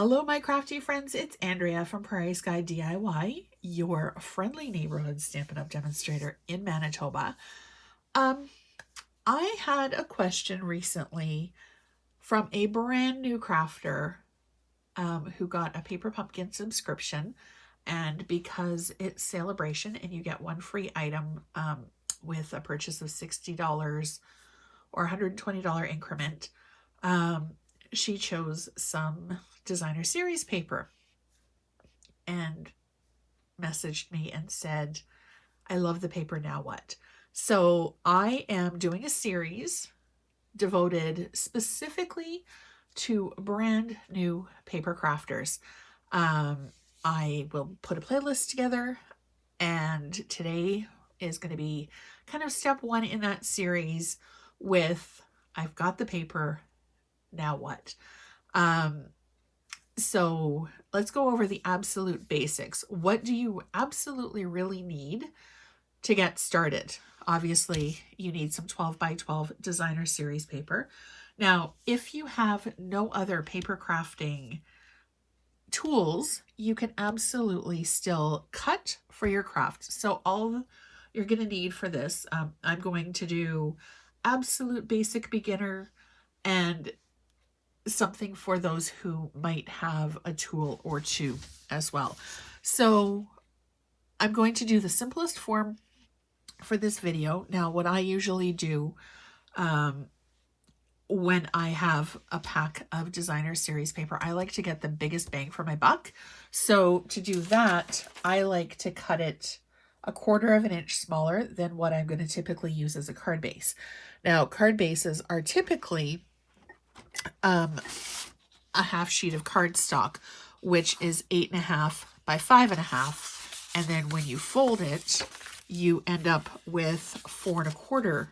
Hello, my crafty friends. It's Andrea from Prairie Sky DIY, your friendly neighborhood Stampin' Up! Demonstrator in Manitoba. I had a question recently from a brand new crafter who got a Paper Pumpkin subscription. And because it's celebration and you get one free item with a purchase of $60 or $120 increment, she chose some designer series paper and messaged me and said, I love the paper, now what? So I am doing a series devoted specifically to brand new paper crafters. I will put a playlist together, and today is going to be kind of step one in that series with I've got the paper, now what? So let's go over the absolute basics. What do you absolutely really need to get started? Obviously, you need some 12 by 12 designer series paper. Now, if you have no other paper crafting tools, you can absolutely still cut for your craft. So all you're going to need for this, I'm going to do absolute basic beginner and something for those who might have a tool or two as well. So I'm going to do the simplest form for this video. Now, what I usually do when I have a pack of designer series paper, I like to get the biggest bang for my buck. So to do that, I like to cut it 1/4 of an inch smaller than what I'm going to typically use as a card base. Now, card bases are typically a half sheet of cardstock, which is 8.5 by 5.5. And then when you fold it, you end up with 4.25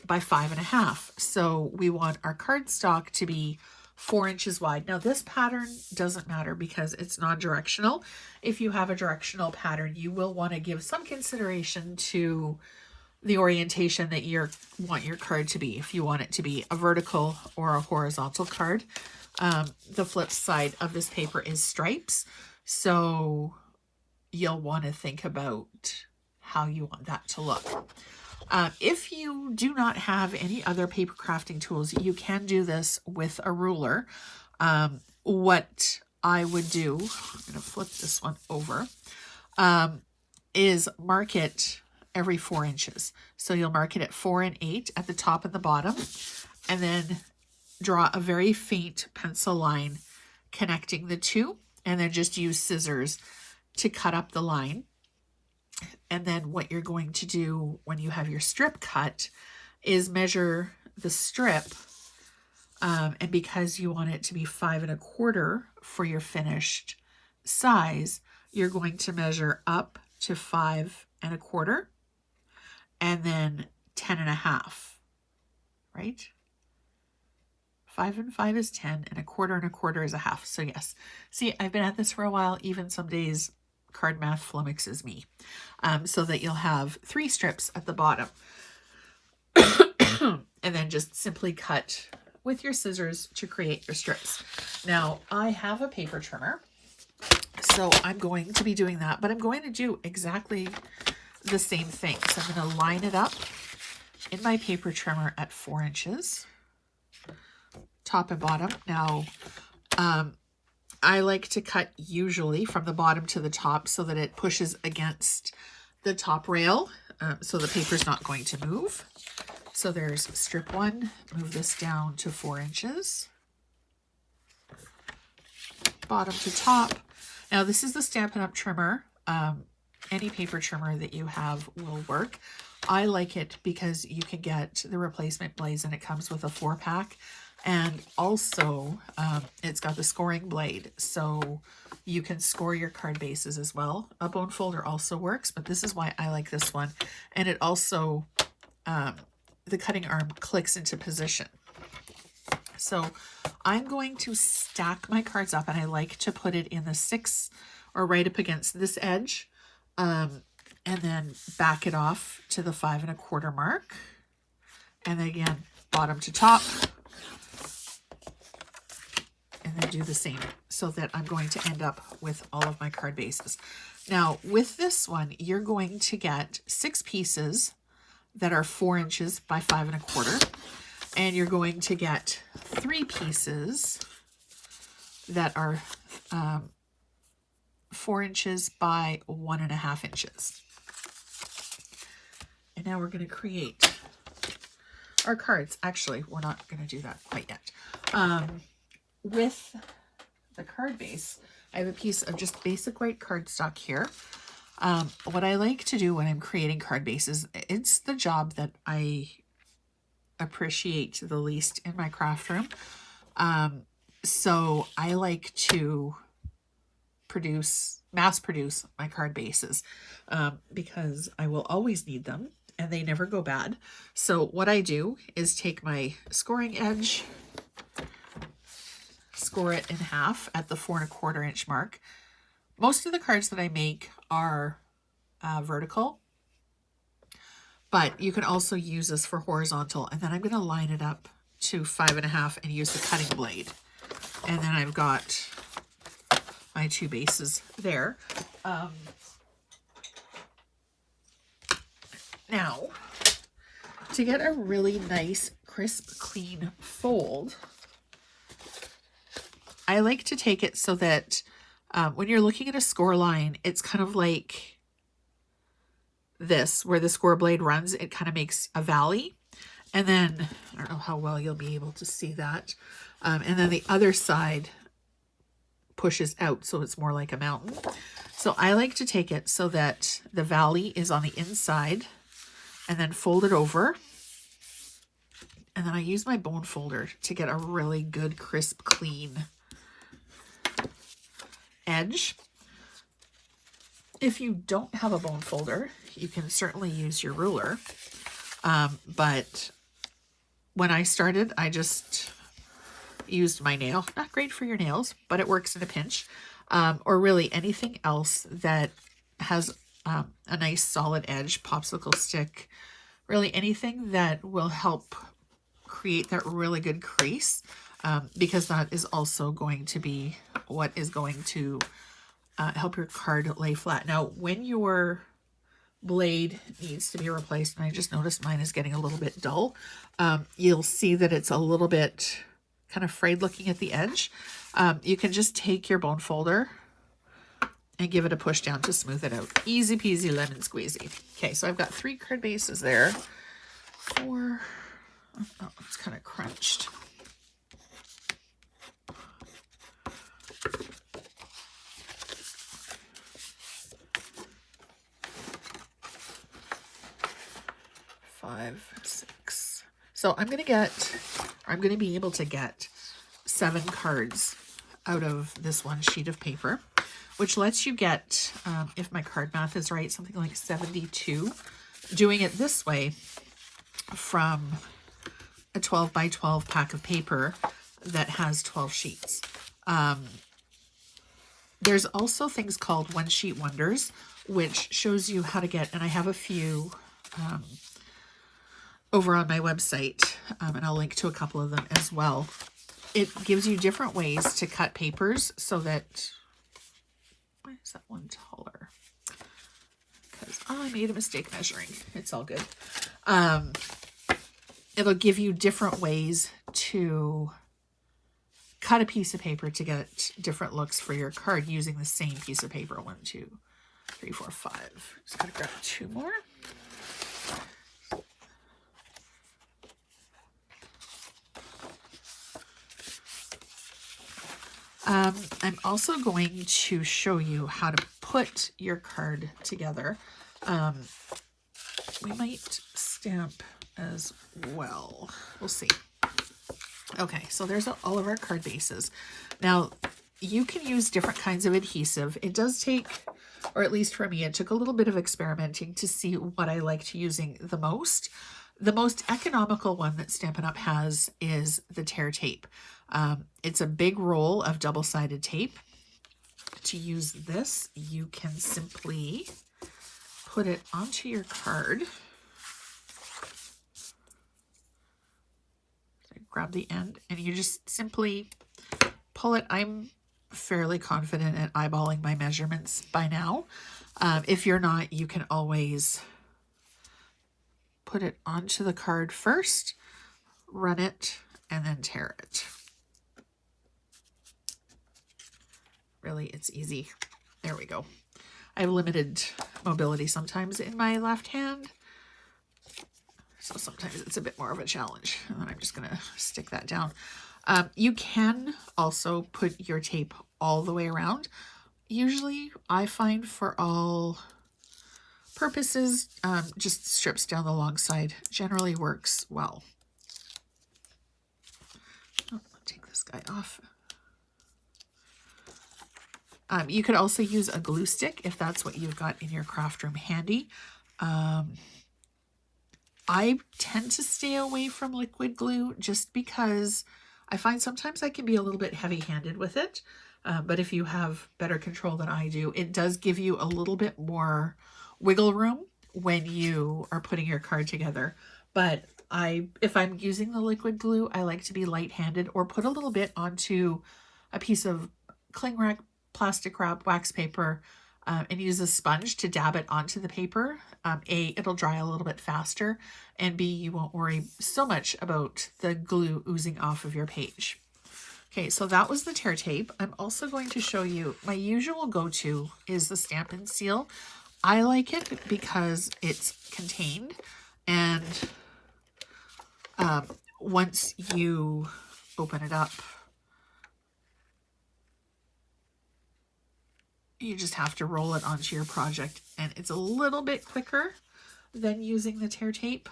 by 5.5. So we want our cardstock to be 4 inches wide. Now this pattern doesn't matter because it's non-directional. If you have a directional pattern, you will want to give some consideration to the orientation that you want your card to be. If you want it to be a vertical or a horizontal card. The flip side of this paper is stripes. So you'll want to think about how you want that to look. If you do not have any other paper crafting tools, you can do this with a ruler. What I would do, I'm going to flip this one over, is mark it every 4 inches. So you'll mark it at 4 and 8 at the top and the bottom, and then draw a very faint pencil line connecting the two, and then just use scissors to cut up the line. And then what you're going to do when you have your strip cut is measure the strip. And because you want it to be 5.25 for your finished size, you're going to measure up to 5.25 and then 10.5, right? 5 and 5 is 10, and 1/4 is a half. So yes, see, I've been at this for a while. Even some days card math flummoxes me. So that you'll have 3 strips at the bottom. And then just simply cut with your scissors to create your strips. Now, I have a paper trimmer, so I'm going to be doing that, but I'm going to do exactly the same thing. So I'm going to line it up in my paper trimmer at 4 inches, top and bottom. Now, I like to cut usually from the bottom to the top so that it pushes against the top rail, so the paper's not going to move. So there's strip 1, move this down to 4 inches, bottom to top. Now this is the Stampin' Up! Trimmer. Any paper trimmer that you have will work. I like it because you can get the replacement blades and it comes with a 4-pack. And also, it's got the scoring blade, so you can score your card bases as well. A bone folder also works, but this is why I like this one. And it also, the cutting arm clicks into position. So I'm going to stack my cards up, and I like to put it in the 6 or right up against this edge, and then back it off to the 5.25 mark. And again, bottom to top. and then do the same, so that I'm going to end up with all of my card bases. Now with this one, you're going to get 6 pieces that are 4 inches by 5 1/4, and you're going to get 3 pieces that are 4 inches by 1.5 inches. And now we're going to create our cards. Actually, we're not going to do that quite yet. With the card base, I have a piece of just basic white cardstock here. What I like to do when I'm creating card bases, it's the job that I appreciate the least in my craft room. So I like to mass produce my card bases, because I will always need them and they never go bad. So what I do is take my scoring edge, score it in half at the 4 1/4 inch mark. Most of the cards that I make are vertical, but you can also use this for horizontal. And then I'm going to line it up to 5 1/2 and use the cutting blade. And then I've got my 2 bases there. Now, to get a really nice, crisp, clean fold, I like to take it so that when you're looking at a score line, it's kind of like this, where the score blade runs, it kind of makes a valley. And then, I don't know how well you'll be able to see that. And then the other side pushes out, so it's more like a mountain. So I like to take it so that the valley is on the inside, and then fold it over. And then I use my bone folder to get a really good, crisp, clean edge. If you don't have a bone folder, you can certainly use your ruler. But when I started, I just used my nail. Not great for your nails, but it works in a pinch. Or really anything else that has a nice solid edge, popsicle stick, really anything that will help create that really good crease, because that is also going to be what is going to help your card lay flat. Now, when your blade needs to be replaced, and I just noticed mine is getting a little bit dull, you'll see that it's a little bit kind of frayed looking at the edge. You can just take your bone folder and give it a push down to smooth it out. Easy peasy lemon squeezy. Okay, so I've got 3 card bases there. 4, oh, it's kind of crunched. Five, 6. So I'm going to be able to get 7 cards out of this one sheet of paper, which lets you get, if my card math is right, something like 72. Doing it this way from a 12 by 12 pack of paper that has 12 sheets. There's also things called one sheet wonders, which shows you how to get, and I have a few over on my website, and I'll link to a couple of them as well. It gives you different ways to cut papers so that, why is that one taller? Because I made a mistake measuring. It's all good. It'll give you different ways to cut a piece of paper to get different looks for your card using the same piece of paper. 1, 2, 3, 4, 5. Just gotta grab 2 more. I'm also going to show you how to put your card together. We might stamp as well. We'll see. Okay, so there's all of our card bases. Now, you can use different kinds of adhesive. It does take, or at least for me, it took a little bit of experimenting to see what I liked using the most. The most economical one that Stampin' Up! Has is the tear tape. It's a big roll of double-sided tape. To use this, you can simply put it onto your card. So grab the end, and you just simply pull it. I'm fairly confident at eyeballing my measurements by now. If you're not, you can always put it onto the card first, run it, and then tear it. Really, it's easy. There we go. I have limited mobility sometimes in my left hand, so sometimes it's a bit more of a challenge. And then I'm just going to stick that down. You can also put your tape all the way around. Usually, I find for all purposes, just strips down the long side generally works well. Oh, I'll take this guy off. You could also use a glue stick if that's what you've got in your craft room handy. I tend to stay away from liquid glue just because I find sometimes I can be a little bit heavy-handed with it. But if you have better control than I do, it does give you a little bit more wiggle room when you are putting your card together. But if I'm using the liquid glue, I like to be light-handed or put a little bit onto a piece of cling wrap, plastic wrap, wax paper, and use a sponge to dab it onto the paper. A, it'll dry a little bit faster, and B, you won't worry so much about the glue oozing off of your page. Okay, so that was the tear tape. I'm also going to show you, my usual go-to is the Stampin' Seal. I like it because it's contained, and once you open it up, you just have to roll it onto your project, and it's a little bit quicker than using the tear tape.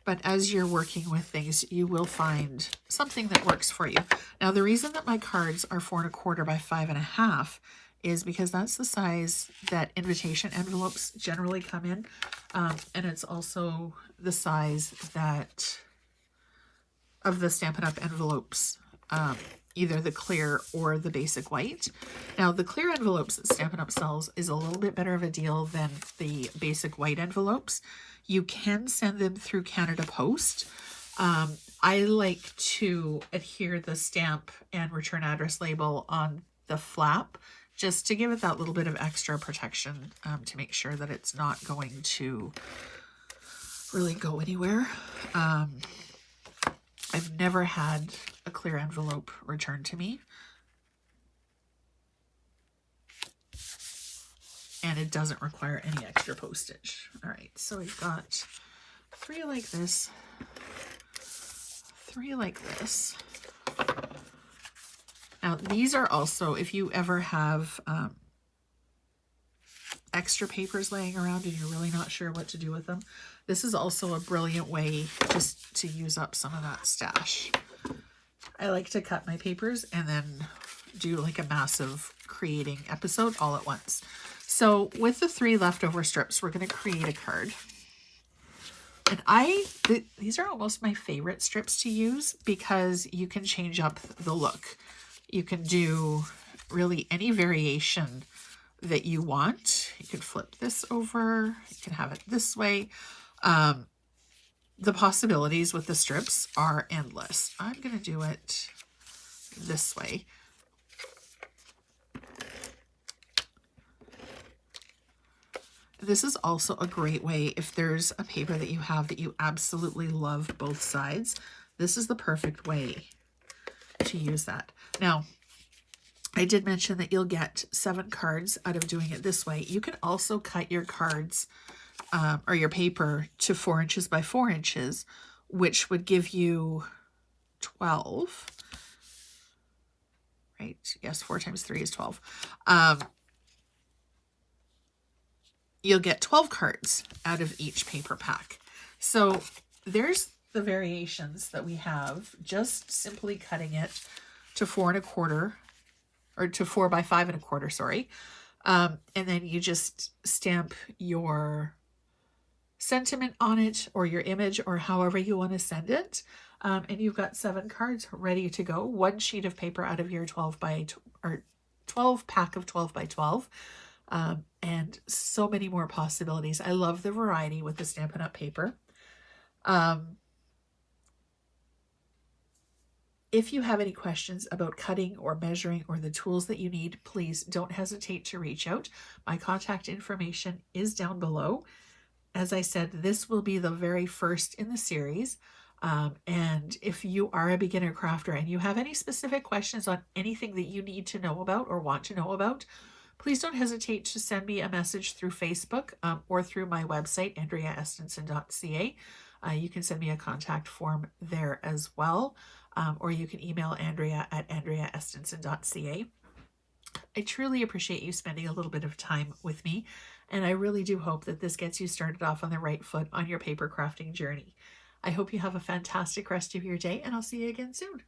But as you're working with things, you will find something that works for you. Now, the reason that my cards are 4 1/4 by 5 1/2 is because that's the size that invitation envelopes generally come in. And it's also the size that of the Stampin' Up! Envelopes, either the clear or the basic white. Now, the clear envelopes that Stampin' Up! Sells is a little bit better of a deal than the basic white envelopes. You can send them through Canada Post. I like to adhere the stamp and return address label on the flap just to give it that little bit of extra protection, to make sure that it's not going to really go anywhere. I've never had a clear envelope returned to me. And it doesn't require any extra postage. All right, so we've got 3 like this, 3 like this. Now, these are also, if you ever have extra papers laying around and you're really not sure what to do with them, this is also a brilliant way just to use up some of that stash. I like to cut my papers and then do like a massive creating episode all at once. So with the 3 leftover strips, we're going to create a card. And these are almost my favorite strips to use because you can change up the look. You can do really any variation that you want. You can flip this over. You can have it this way. The possibilities with the strips are endless. I'm going to do it this way. This is also a great way if there's a paper that you have that you absolutely love both sides. This is the perfect way to use that. Now, I did mention that you'll get 7 cards out of doing it this way. You can also cut your cards or your paper to 4 inches by 4 inches, which would give you 12. Right? Yes, 4 times 3 is 12. You'll get 12 cards out of each paper pack. So there's the variations that we have, just simply cutting it to 4 1/4, or to 4 by 5 1/4, sorry. And then you just stamp your sentiment on it, or your image, or however you want to send it. And you've got 7 cards ready to go. 1 sheet of paper out of your 12 pack of 12 by 12. And so many more possibilities. I love the variety with the Stampin' Up! Paper. If you have any questions about cutting or measuring or the tools that you need, please don't hesitate to reach out. My contact information is down below. As I said, this will be the very first in the series. And if you are a beginner crafter and you have any specific questions on anything that you need to know about or want to know about, please don't hesitate to send me a message through Facebook or through my website, andreaestenson.ca. You can send me a contact form there as well, or you can email Andrea at andreaestenson.ca. I truly appreciate you spending a little bit of time with me, and I really do hope that this gets you started off on the right foot on your paper crafting journey. I hope you have a fantastic rest of your day, and I'll see you again soon.